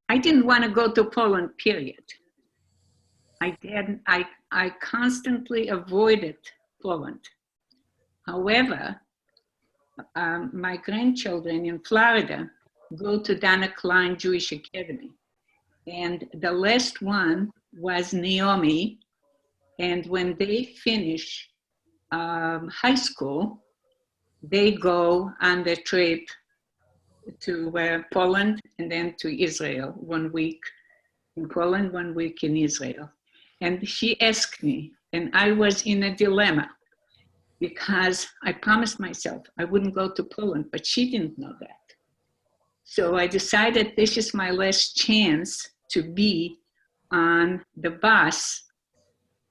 I didn't want to go to Poland, period. I constantly avoided Poland. However, my grandchildren in Florida go to Dana Klein Jewish Academy. And the last one was Naomi. And when they finish high school, they go on the trip to Poland and then to Israel, 1 week in Poland, 1 week in Israel. And she asked me, and I was in a dilemma because I promised myself I wouldn't go to Poland, but she didn't know that. So I decided this is my last chance to be on the bus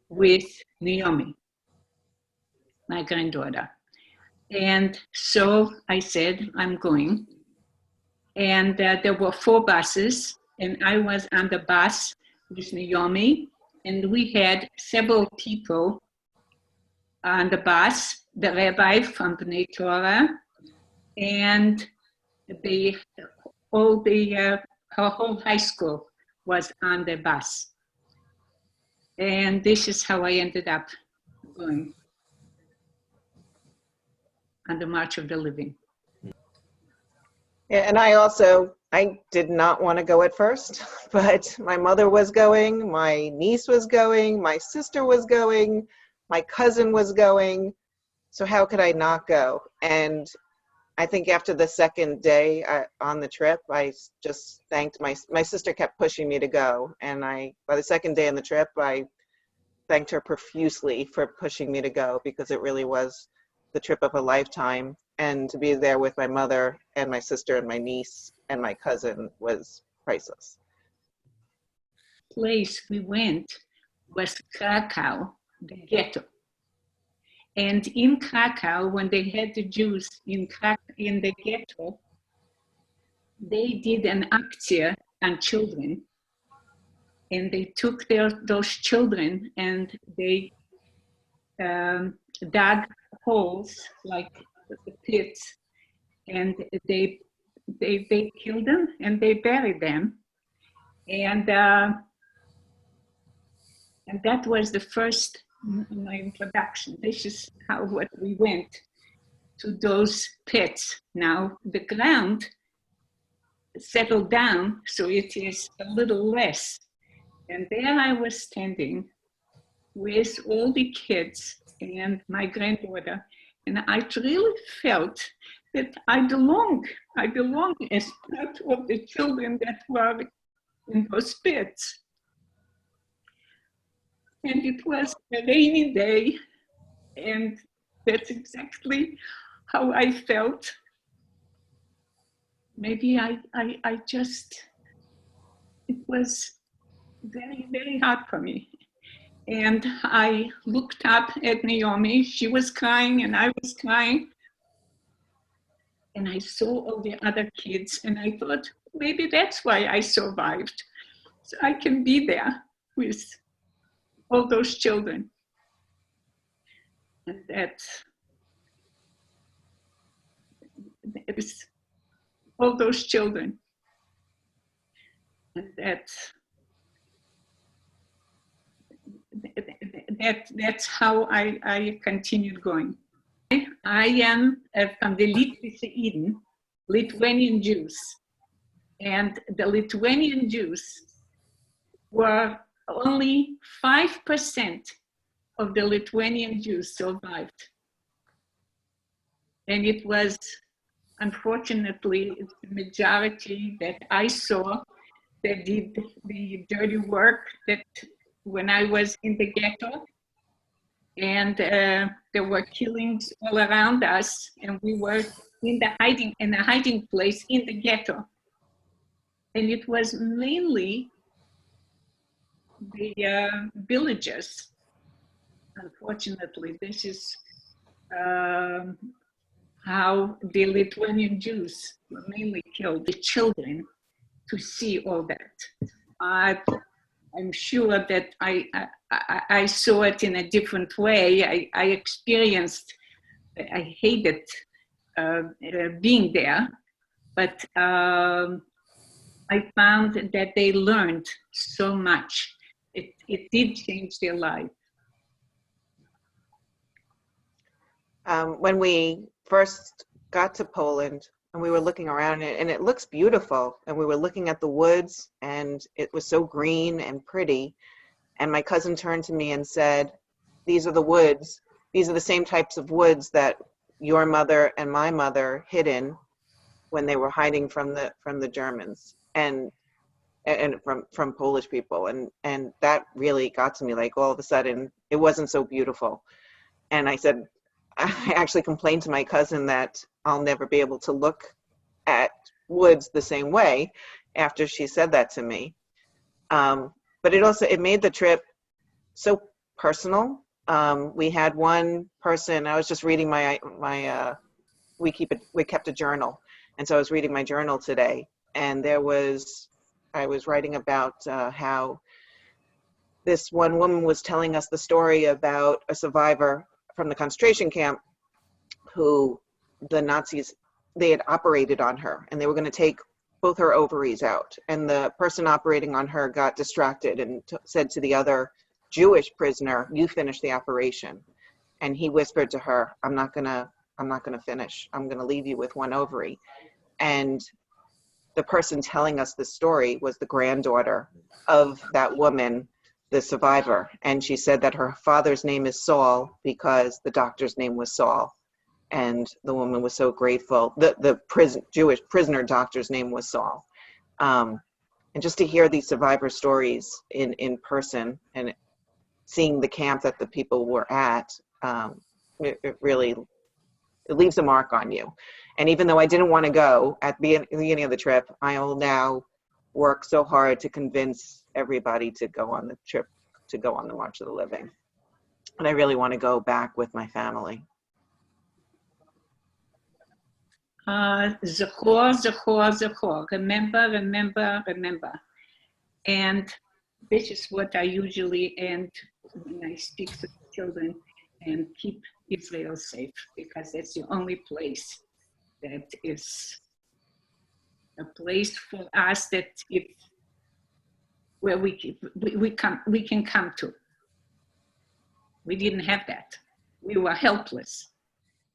with Naomi, my granddaughter. And so I said, I'm going. And there were 4 buses, and I was on the bus with Naomi, and we had several people on the bus, the rabbi from Bnei Torah, and her whole high school was on the bus. And this is how I ended up going on the March of the Living. Yeah, and I did not want to go at first, but my mother was going, my niece was going, my sister was going, my cousin was going. So how could I not go? And I think after the second day on the trip, I just thanked my sister kept pushing me to go. And by the second day on the trip, I thanked her profusely for pushing me to go, because it really was the trip of a lifetime. And to be there with my mother and my sister and my niece and my cousin was priceless. The place we went was Krakow, the ghetto. And in Krakow, when they had the Jews in the ghetto, they did an action on children. And they took those children and they dug holes, like the pits, and they killed them and they buried them. And that was the first my introduction. This is what we went to those pits. Now the ground settled down, so it is a little less. And there I was standing with all the kids and my granddaughter, and I really felt that I belong as part of the children that were in those pits. And it was a rainy day, and that's exactly how I felt. Maybe I just, it was very, very hard for me. And I looked up at Naomi. She was crying and I was crying. And I saw all the other kids and I thought, maybe that's why I survived. So I can be there with all those children. And that is all those children. And that's how I continued going. I am from the Lithuanian Lithuanian Jews, and the Lithuanian Jews were only 5% of the Lithuanian Jews survived. And it was, unfortunately, the majority that I saw that did the dirty work that when I was in the ghetto, and there were killings all around us, and we were in a hiding place in the ghetto. And it was mainly the villagers. Unfortunately, this is how the Lithuanian Jews were mainly killed, the children, to see all that. I'm sure that I saw it in a different way. I experienced, I hated being there, but I found that they learned so much. It did change their life. When we first got to Poland and we were looking around and it looks beautiful, and we were looking at the woods and it was so green and pretty, and my cousin turned to me and said, these are the woods, these are the same types of woods that your mother and my mother hid in when they were hiding from the Germans and from Polish people, and that really got to me. Like, all of a sudden it wasn't so beautiful. And I said, I actually complained to my cousin that I'll never be able to look at woods the same way after she said that to me. But it made the trip so personal. We had one person, I was just reading we kept a journal. And so I was reading my journal today, and I was writing about how this one woman was telling us the story about a survivor from the concentration camp who the Nazis, they had operated on her, and they were going to take both her ovaries out. And the person operating on her got distracted and said to the other Jewish prisoner, "You finish the operation." And he whispered to her, I'm not gonna finish. I'm gonna leave you with one ovary. And the person telling us this story was the granddaughter of that woman, the survivor. And she said that her father's name is Saul because the doctor's name was Saul. And the woman was so grateful. The Jewish prisoner doctor's name was Saul. And just to hear these survivor stories in person and seeing the camp that the people were at, it really leaves a mark on you. And even though I didn't want to go at the beginning of the trip, I will now work so hard to convince everybody to go on the trip, to go on the March of the Living. And I really want to go back with my family. Zachor, Zachor, Zachor. Remember, remember, remember. And this is what I usually end when I speak to children, and keep Israel safe, because that's the only place that is a place for us that where we can come to. We didn't have that. We were helpless.